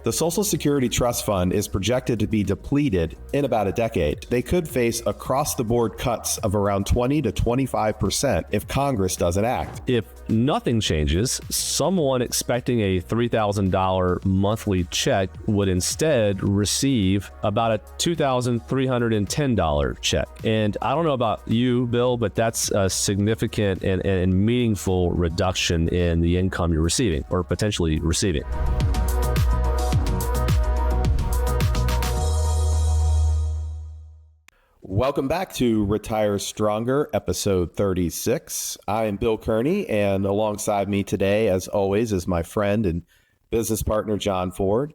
The Social Security Trust Fund is projected to be depleted in about a decade. They could face across-the-board cuts of around 20 to 25% if Congress doesn't act. If nothing changes, someone expecting a $3,000 monthly check would instead receive about a $2,310 check. And I don't know about you, Bill, but that's a significant and meaningful reduction in the income you're receiving or potentially receiving. Welcome back to Retire Stronger, episode 36. I am Bill Kearney, and alongside me today, as always, is my friend and business partner, John Foard.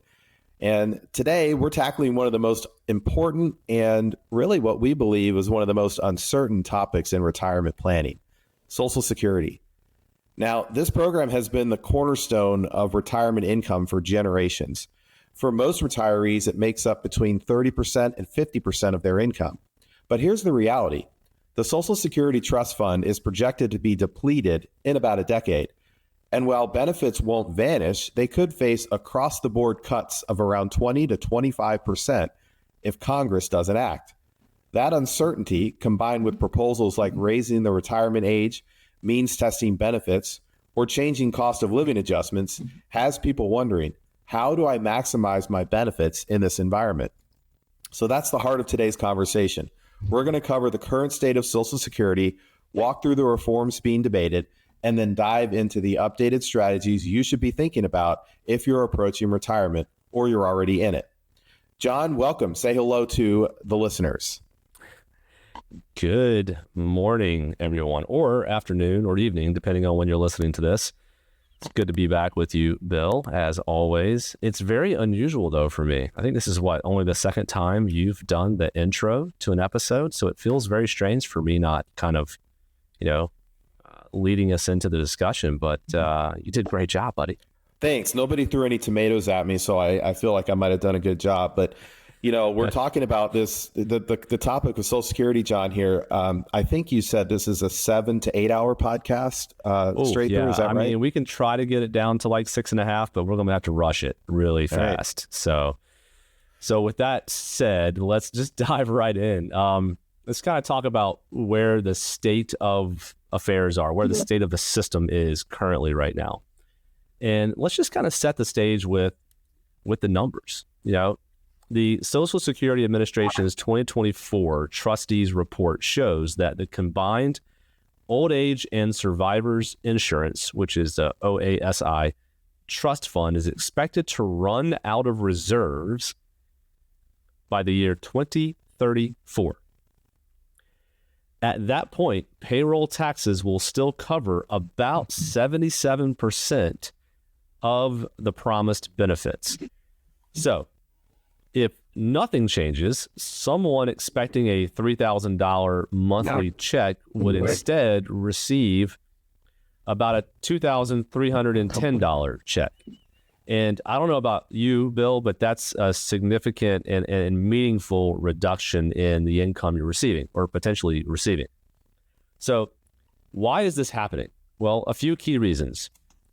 And today, we're tackling one of the most important and really what we believe is one of the most uncertain topics in retirement planning, Social Security. Now, this program has been the cornerstone of retirement income for generations. For most retirees, it makes up between 30% and 50% of their income. But here's the reality. The Social Security Trust Fund is projected to be depleted in about a decade. And while benefits won't vanish, they could face across-the-board cuts of around 20 to 25% if Congress doesn't act. That uncertainty, combined with proposals like raising the retirement age, means testing benefits, or changing cost of living adjustments, has people wondering, how do I maximize my benefits in this environment? So that's the heart of today's conversation. We're going to cover the current state of Social Security, walk through the reforms being debated, and then dive into the updated strategies you should be thinking about if you're approaching retirement or you're already in it. John, welcome. Say hello to the listeners. Good morning, everyone, or afternoon or evening, depending on when you're listening to this. It's good to be back with you, Bill, as always. It's very unusual, though, for me. I think this is only the second time you've done the intro to an episode, so it feels very strange for me not kind of, leading us into the discussion, but you did a great job, buddy. Thanks. Nobody threw any tomatoes at me, so I feel like I might have done a good job, but we're talking about this, the topic of Social Security, John, here. I think you said this is a 7 to 8 hour podcast straight through. Is that right? I mean, we can try to get it down to like 6.5, but we're going to have to rush it really fast. Right. So with that said, let's just dive right in. Let's kind of talk about where the state of affairs are, where the state of the system is currently right now. And let's just kind of set the stage with the numbers. The Social Security Administration's 2024 Trustees Report shows that the combined Old Age and Survivors Insurance, which is the OASI Trust Fund, is expected to run out of reserves by the year 2034. At that point, payroll taxes will still cover about 77% of the promised benefits. So, if nothing changes, someone expecting a $3,000 monthly check would instead receive about a $2,310 check. And I don't know about you, Bill, but that's a significant and meaningful reduction in the income you're receiving or potentially receiving. So why is this happening? Well, a few key reasons.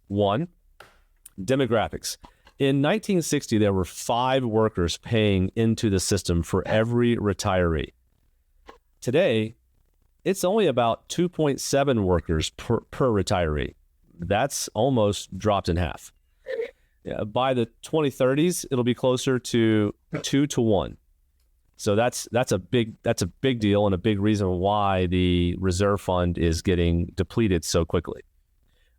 One, demographics. In 1960, there were 5 workers paying into the system for every retiree. Today, it's only about 2.7 workers per retiree. That's almost dropped in half. By the 2030s, it'll be closer to 2 to 1. So that's a big deal and a big reason why the reserve fund is getting depleted so quickly.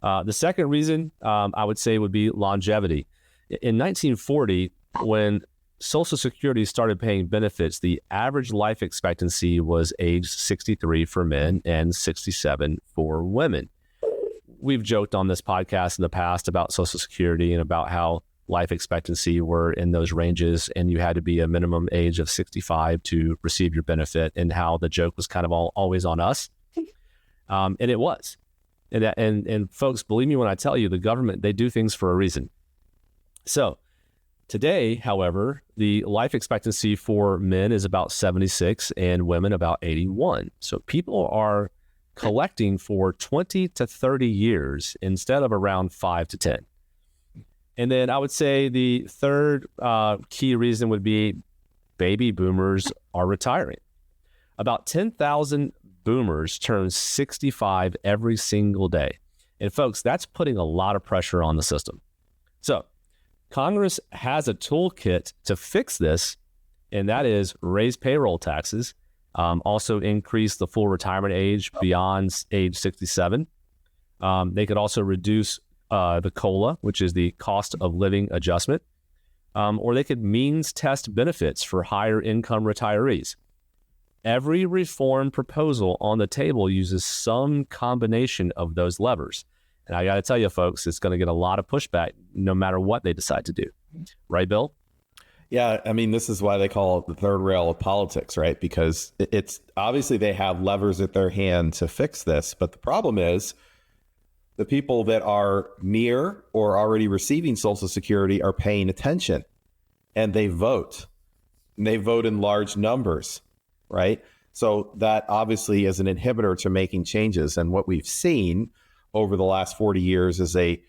The second reason I would say would be longevity. In 1940, when Social Security started paying benefits, the average life expectancy was age 63 for men and 67 for women. We've joked on this podcast in the past about Social Security and about how life expectancy were in those ranges and you had to be a minimum age of 65 to receive your benefit, and how the joke was kind of always on us. And it was. And folks, believe me when I tell you, the government, they do things for a reason. So today, however, the life expectancy for men is about 76 and women about 81. So people are collecting for 20 to 30 years instead of around 5 to 10. And then I would say the third key reason would be baby boomers are retiring. About 10,000 boomers turn 65 every single day. And folks, that's putting a lot of pressure on the system. So Congress has a toolkit to fix this, and that is raise payroll taxes, also increase the full retirement age beyond age 67. They could also reduce the COLA, which is the cost of living adjustment, or they could means test benefits for higher income retirees. Every reform proposal on the table uses some combination of those levers. And I got to tell you, folks, it's going to get a lot of pushback no matter what they decide to do. Right, Bill? Yeah, I mean, this is why they call it the third rail of politics, right? Because it's obviously they have levers at their hand to fix this. But the problem is the people that are near or already receiving Social Security are paying attention, and they vote. And they vote in large numbers, right? So that obviously is an inhibitor to making changes. And what we've seen over the last 40 years is a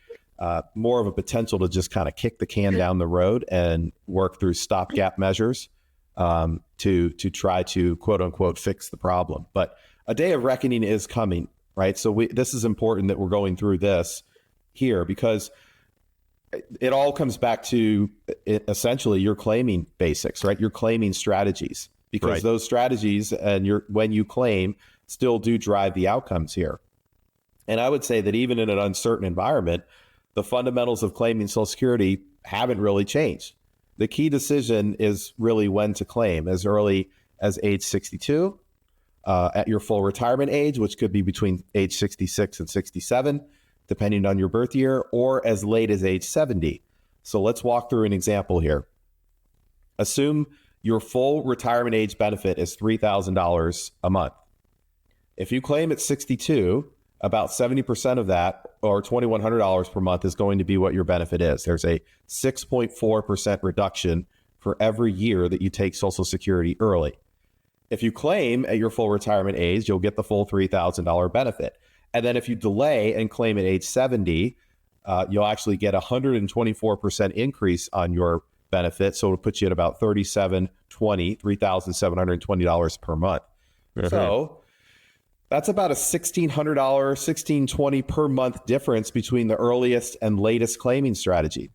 more of a potential to just kind of kick the can down the road and work through stopgap measures to try to, quote unquote, fix the problem. But a day of reckoning is coming, right? So this is important that we're going through this here, because it all comes back to essentially you're claiming basics, right? You're claiming strategies, because Right. those strategies and when you claim still do drive the outcomes here. And I would say that even in an uncertain environment, the fundamentals of claiming Social Security haven't really changed. The key decision is really when to claim, as early as age 62, at your full retirement age, which could be between age 66 and 67, depending on your birth year, or as late as age 70. So let's walk through an example here. Assume your full retirement age benefit is $3,000 a month. If you claim at 62, about 70% of that, or $2,100 per month, is going to be what your benefit is. There's a 6.4% reduction for every year that you take Social Security early. If you claim at your full retirement age, you'll get the full $3,000 benefit. And then if you delay and claim at age 70, you'll actually get a 124% increase on your benefit. So it'll put you at about $3,720 per month. Mm-hmm. So that's about a $1,600, $1,620 per month difference between the earliest and latest claiming strategy.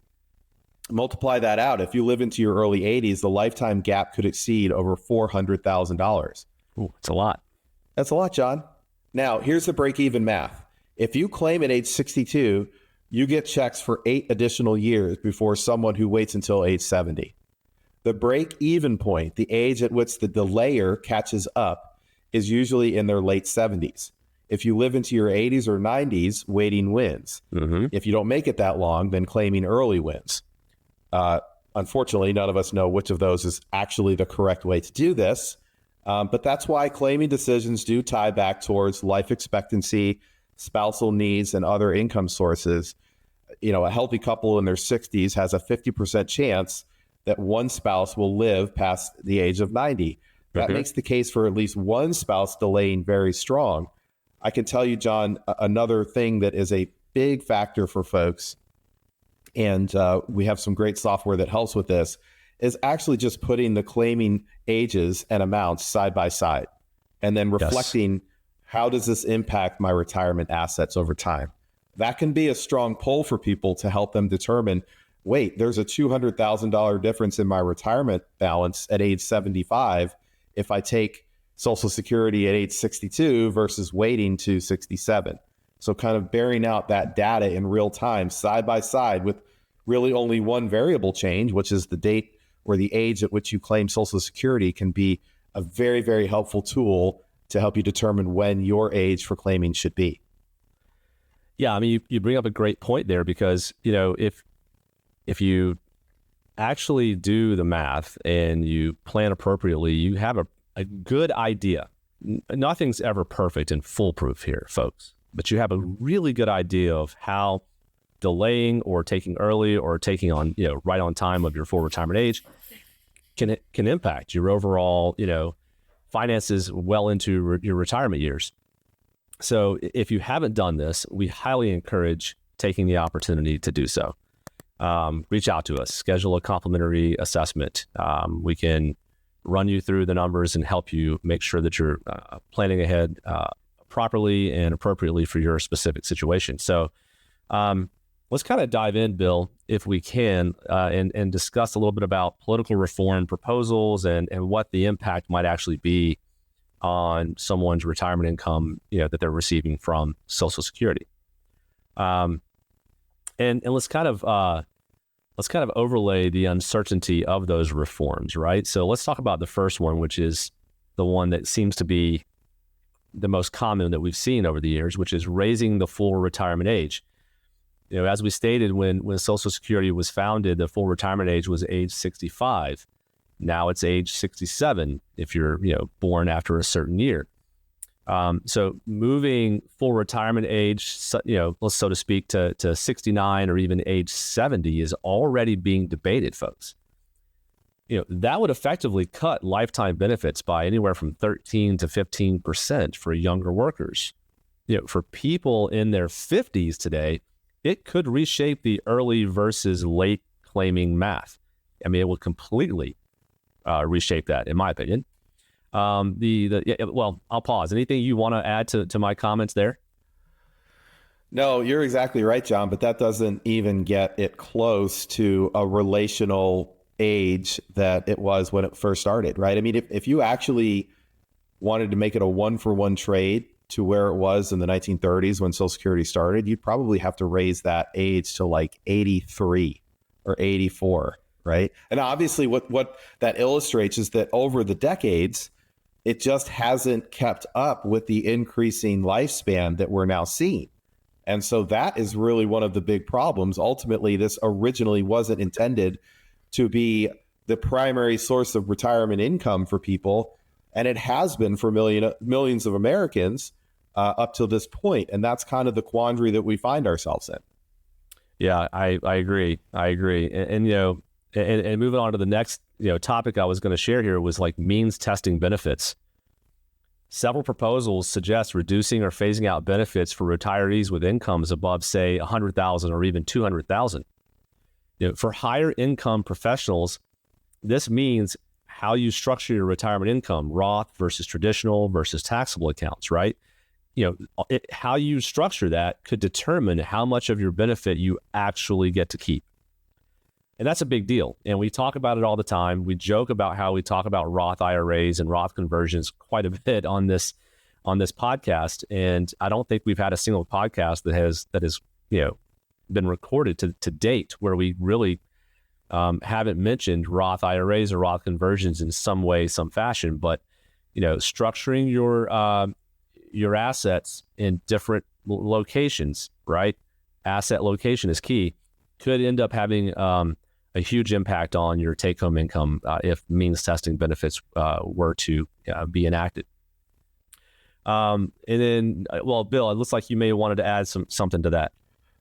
Multiply that out. If you live into your early 80s, the lifetime gap could exceed over $400,000. Ooh, it's a lot. That's a lot, John. Now, here's the break-even math. If you claim at age 62, you get checks for 8 additional years before someone who waits until age 70. The break-even point, the age at which the delayer catches up, is usually in their late 70s. If you live into your 80s or 90s, waiting wins. Mm-hmm. If you don't make it that long, then claiming early wins. Unfortunately, none of us know which of those is actually the correct way to do this. But that's why claiming decisions do tie back towards life expectancy, spousal needs, and other income sources. You know, a healthy couple in their 60s has a 50% chance that one spouse will live past the age of 90. That makes the case for at least one spouse delaying very strong. I can tell you, John, another thing that is a big factor for folks, and we have some great software that helps with this, is actually just putting the claiming ages and amounts side by side, and then reflecting, how does this impact my retirement assets over time? That can be a strong pull for people to help them determine, wait, there's a $200,000 difference in my retirement balance at age 75 if I take Social Security at age 62 versus waiting to 67. So kind of bearing out that data in real time, side by side, with really only one variable change, which is the date or the age at which you claim Social Security, can be a very, very helpful tool to help you determine when your age for claiming should be. Yeah, I mean, you bring up a great point there, because, you know, if you actually do the math and you plan appropriately, you have a good idea. Nothing's ever perfect and foolproof here, folks, but you have a really good idea of how delaying or taking early or taking on, you know, right on time of your full retirement age can impact your overall, you know, finances well into your retirement years. So if you haven't done this, we highly encourage taking the opportunity to do so. reach out to us, schedule a complimentary assessment. We can run you through the numbers and help you make sure that you're planning ahead properly and appropriately for your specific situation. So let's kind of dive in, Bill, if we can, and discuss a little bit about political reform proposals and what the impact might actually be on someone's retirement income, that they're receiving from Social Security. And let's kind of overlay the uncertainty of those reforms, right? So let's talk about the first one, which is the one that seems to be the most common that we've seen over the years, which is raising the full retirement age. As we stated, when Social Security was founded, the full retirement age was age 65. Now it's age 67 if you're born after a certain year. So moving full retirement age, so to speak, to 69 or even age 70 is already being debated, folks. That would effectively cut lifetime benefits by anywhere from 13 to 15% for younger workers. For people in their 50s today, it could reshape the early versus late claiming math. I mean, it would completely reshape that, in my opinion. Well, I'll pause. Anything you want to add to my comments there? No, you're exactly right, John, but that doesn't even get it close to a relational age that it was when it first started, right? I mean, if you actually wanted to make it a one-for-one trade to where it was in the 1930s when Social Security started, you'd probably have to raise that age to like 83 or 84, right? And obviously what that illustrates is that over the decades, it just hasn't kept up with the increasing lifespan that we're now seeing. And so that is really one of the big problems. Ultimately, this originally wasn't intended to be the primary source of retirement income for people. And it has been for millions of Americans up to this point. And that's kind of the quandary that we find ourselves in. Yeah, I agree. And moving on to the next topic I was going to share here was like means testing benefits. Several proposals suggest reducing or phasing out benefits for retirees with incomes above, say, $100,000 or even $200,000. For higher income professionals, this means how you structure your retirement income, Roth versus traditional versus taxable accounts, right? How you structure that could determine how much of your benefit you actually get to keep. And that's a big deal. And we talk about it all the time. We joke about how we talk about Roth IRAs and Roth conversions quite a bit on this podcast. And I don't think we've had a single podcast that has been recorded to date where we really haven't mentioned Roth IRAs or Roth conversions in some way, some fashion. But structuring your assets in different locations, right? Asset location is key. Could end up having a huge impact on your take-home income if means testing benefits were to be enacted. And then, Bill, it looks like you may have wanted to add something to that.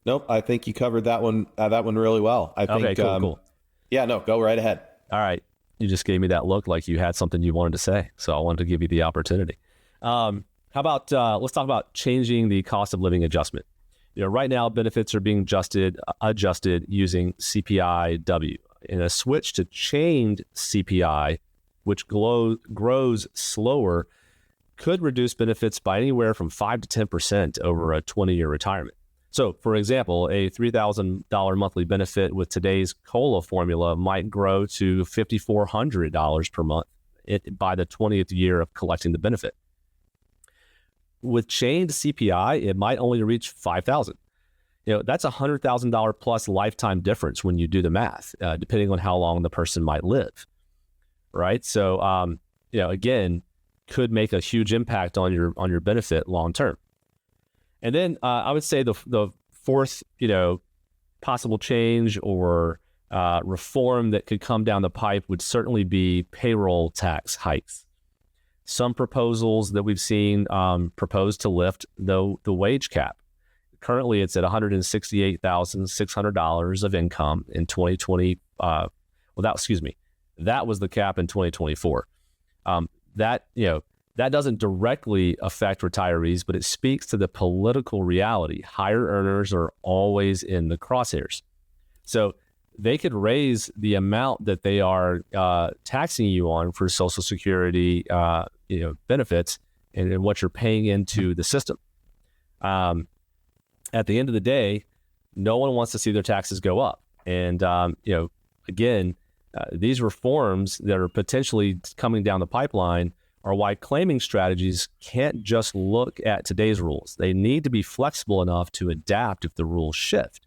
Nope, I think you covered that one really well. I think. Okay, cool. Yeah, no, go right ahead. All right, you just gave me that look like you had something you wanted to say, so I wanted to give you the opportunity. How about let's talk about changing the cost of living adjustment. Right now, benefits are being adjusted using CPI-W. And a switch to chained CPI, which grows slower, could reduce benefits by anywhere from 5 to 10% over a 20-year retirement. So, for example, a $3,000 monthly benefit with today's COLA formula might grow to $5,400 per month by the 20th year of collecting the benefit. With chained CPI, it might only reach $5,000. That's $100,000 plus lifetime difference when you do the math, depending on how long the person might live, right? So, again, could make a huge impact on your benefit long term. And then I would say the fourth, possible change or reform that could come down the pipe would certainly be payroll tax hikes. Some proposals that we've seen propose to lift the wage cap. Currently, it's at $168,600 of income in 2020. That was the cap in 2024. That doesn't directly affect retirees, but it speaks to the political reality. Higher earners are always in the crosshairs. So they could raise the amount that they are taxing you on for Social Security benefits and what you're paying into the system. At the end of the day, no one wants to see their taxes go up. And, again, these reforms that are potentially coming down the pipeline are why claiming strategies can't just look at today's rules. They need to be flexible enough to adapt if the rules shift.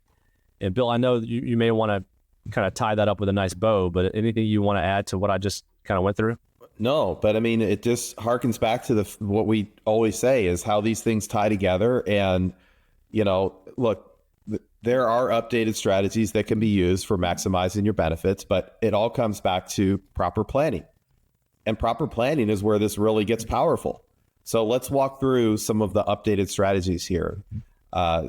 And Bill, I know you may want to kind of tie that up with a nice bow, but anything you want to add to what I just kind of went through? No, but I mean, it just harkens back to what we always say is how these things tie together. And, look, there are updated strategies that can be used for maximizing your benefits, but it all comes back to proper planning. And proper planning is where this really gets powerful. So let's walk through some of the updated strategies here.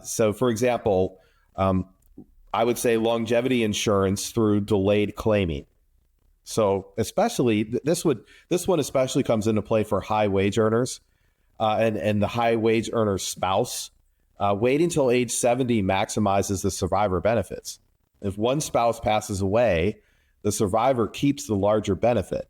So, for example, I would say longevity insurance through delayed claiming. So especially this one especially comes into play for high wage earners and the high wage earner's spouse. Waiting till age 70 maximizes the survivor benefits. If one spouse passes away, the survivor keeps the larger benefit.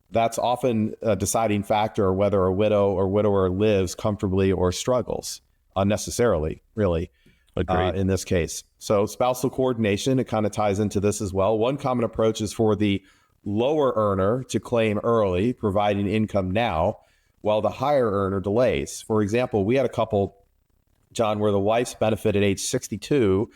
That's often a deciding factor whether a widow or widower lives comfortably or struggles unnecessarily, really, in this case. So spousal coordination, it kind of ties into this as well. One common approach is for the lower earner to claim early, providing income now, while the higher earner delays. For example, we had a couple, John, where the wife's benefit at age 62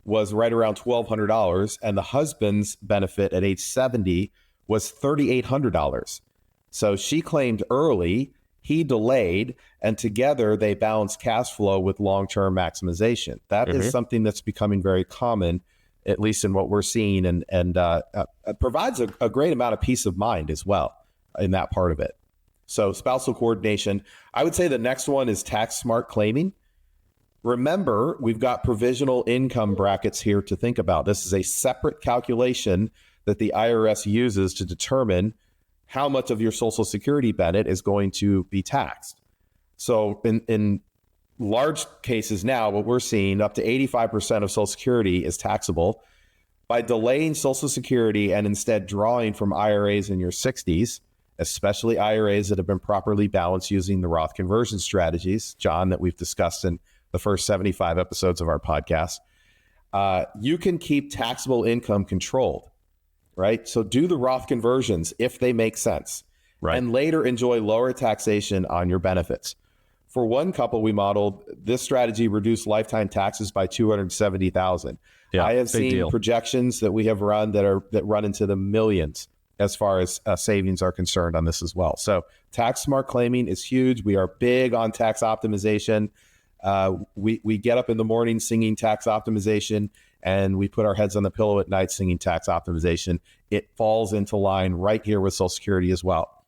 was right around $1,200, and the husband's benefit at age 70 was $3,800. So she claimed early, he delayed, and together they balanced cash flow with long-term maximization. That is something that's becoming very common, at least in what we're seeing, and provides a great amount of peace of mind as well in that part of it. So spousal coordination. I would say the next one is tax smart claiming. Remember, we've got provisional income brackets here to think about. This is a separate calculation that the IRS uses to determine how much of your Social Security benefit is going to be taxed. So in large cases now, what we're seeing, up to 85% of Social Security is taxable. By delaying Social Security and instead drawing from IRAs in your 60s, especially IRAs that have been properly balanced using the Roth conversion strategies, John, that we've discussed in the first 75 episodes of our podcast, you can keep taxable income controlled. Right? So do the Roth conversions if they make sense, and later enjoy lower taxation on your benefits. For one couple we modeled, this strategy reduced lifetime taxes by $270,000. Yeah, I have seen projections that we have run that run into the millions as far as savings are concerned on this as well. So tax smart claiming is huge. We are big on tax optimization. We get up in the morning singing tax optimization, and we put our heads on the pillow at night singing tax optimization. It falls into line right here with Social Security as well.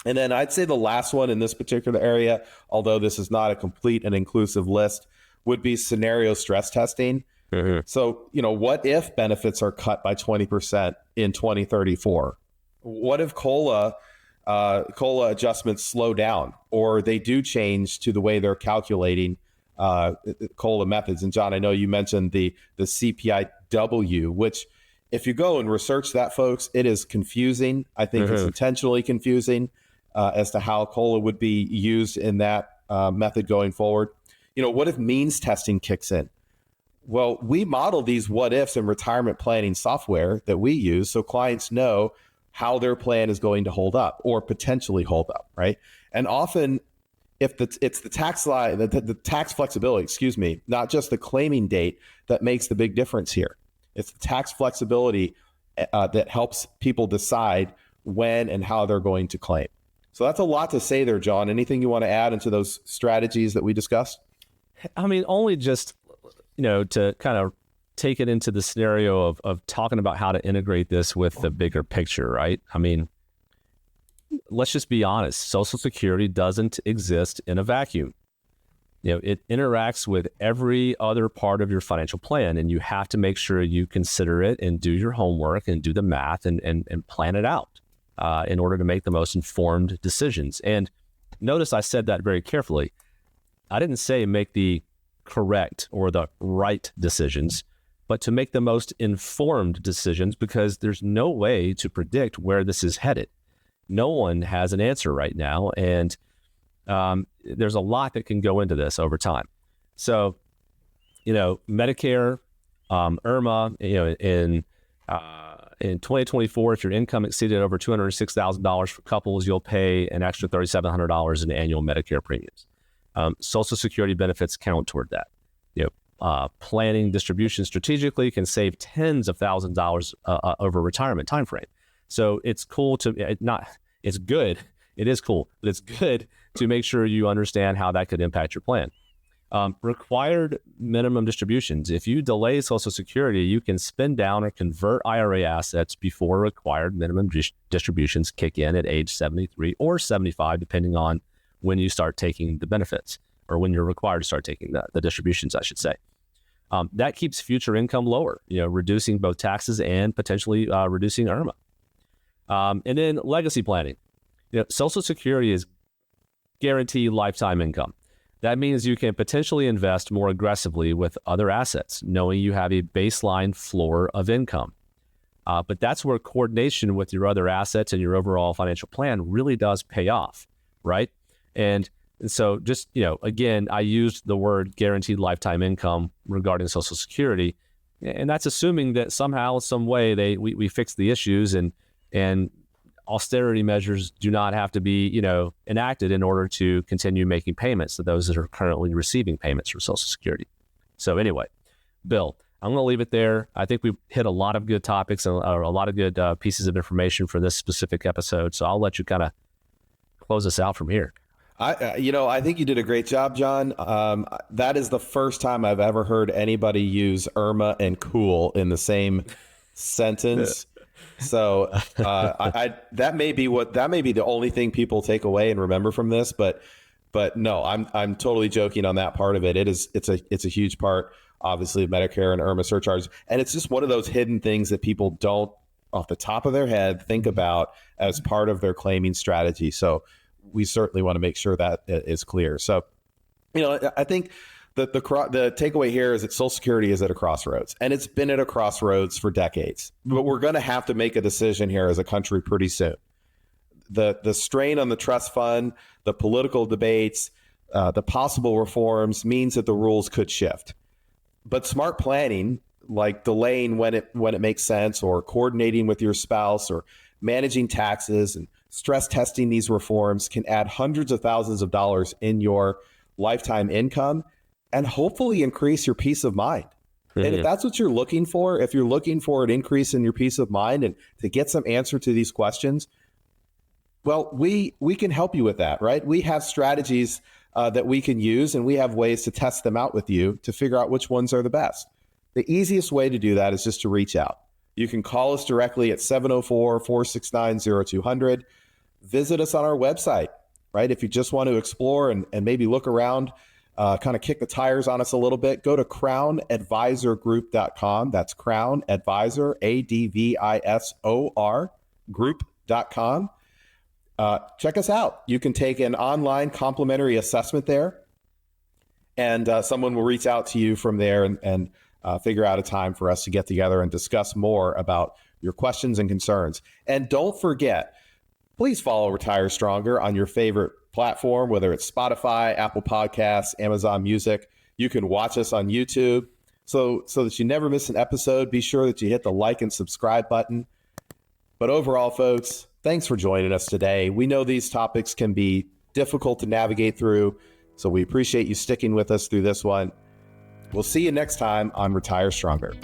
And then I'd say the last one in this particular area, although this is not a complete and inclusive list, would be scenario stress testing. So, what if benefits are cut by 20% in 2034? What if COLA adjustments slow down, or they do change to the way they're calculating COLA methods? And John, I know you mentioned the CPIW, which if you go and research that, folks, it is confusing. I think it's intentionally confusing as to how COLA would be used in that method going forward. What if means testing kicks in? Well, we model these what ifs in retirement planning software that we use so clients know how their plan is going to hold up or potentially hold up, right? And often if it's the tax line, the tax flexibility, not just the claiming date that makes the big difference here. It's the tax flexibility that helps people decide when and how they're going to claim. So that's a lot to say there, John. Anything you want to add into those strategies that we discussed? I mean, only just, to kind of take it into the scenario of talking about how to integrate this with the bigger picture, right? I mean, let's just be honest. Social Security doesn't exist in a vacuum. It interacts with every other part of your financial plan, and you have to make sure you consider it and do your homework and do the math and plan it out in order to make the most informed decisions. And notice I said that very carefully. I didn't say make the correct or the right decisions, but but to make the most informed decisions, because there's no way to predict where this is headed. No one has an answer right now, and there's a lot that can go into this over time. So, Medicare, IRMA, in 2024, if your income exceeded over $206,000 for couples, you'll pay an extra $3,700 in annual Medicare premiums. Social Security benefits count toward that. Planning distribution strategically can save tens of thousands of dollars over retirement time frame. So it's cool it's good. It is cool, but it's good to make sure you understand how that could impact your plan. Required minimum distributions. If you delay Social Security, you can spin down or convert IRA assets before required minimum distributions kick in at age 73 or 75, depending on when you start taking the benefits, or when you're required to start taking the distributions, I should say. That keeps future income lower, reducing both taxes and potentially reducing IRMA. And then legacy planning. Social Security is guaranteed lifetime income. That means you can potentially invest more aggressively with other assets, knowing you have a baseline floor of income. But that's where coordination with your other assets and your overall financial plan really does pay off, right? And so just, again, I used the word guaranteed lifetime income regarding Social Security, and that's assuming that somehow, some way, we fix the issues and austerity measures do not have to be, enacted in order to continue making payments to those that are currently receiving payments from Social Security. So anyway, Bill, I'm going to leave it there. I think we've hit a lot of good topics and a lot of good pieces of information for this specific episode. So I'll let you kind of close us out from here. I think you did a great job, John. That is the first time I've ever heard anybody use IRMA and cool in the same sentence. So that may be the only thing people take away and remember from this. But no, I'm totally joking on that part of it. It's a huge part, obviously, of Medicare and IRMA surcharges, and it's just one of those hidden things that people don't, off the top of their head, think about as part of their claiming strategy. So we certainly want to make sure that is clear. So, I think the takeaway here is that Social Security is at a crossroads, and it's been at a crossroads for decades. But we're going to have to make a decision here as a country pretty soon. The strain on the trust fund, the political debates, the possible reforms means that the rules could shift. But smart planning, like delaying when it makes sense, or coordinating with your spouse, or managing taxes and stress testing these reforms, can add hundreds of thousands of dollars in your lifetime income and hopefully increase your peace of mind. Mm-hmm. And if that's what you're looking for, if you're looking for an increase in your peace of mind and to get some answer to these questions, well, we can help you with that, right? We have strategies that we can use, and we have ways to test them out with you to figure out which ones are the best. The easiest way to do that is just to reach out. You can call us directly at 704-469-0200. Visit us on our website, right? If you just want to explore and maybe look around, kind of kick the tires on us a little bit, go to crownadvisorgroup.com. That's Crown Advisor, ADVISOR, group.com. Check us out. You can take an online complimentary assessment there, and someone will reach out to you from there and figure out a time for us to get together and discuss more about your questions and concerns. And don't forget, please follow Retire Stronger on your favorite platform, whether it's Spotify, Apple Podcasts, Amazon Music. You can watch us on YouTube. So that you never miss an episode, be sure that you hit the like and subscribe button. But overall, folks, thanks for joining us today. We know these topics can be difficult to navigate through, so we appreciate you sticking with us through this one. We'll see you next time on Retire Stronger.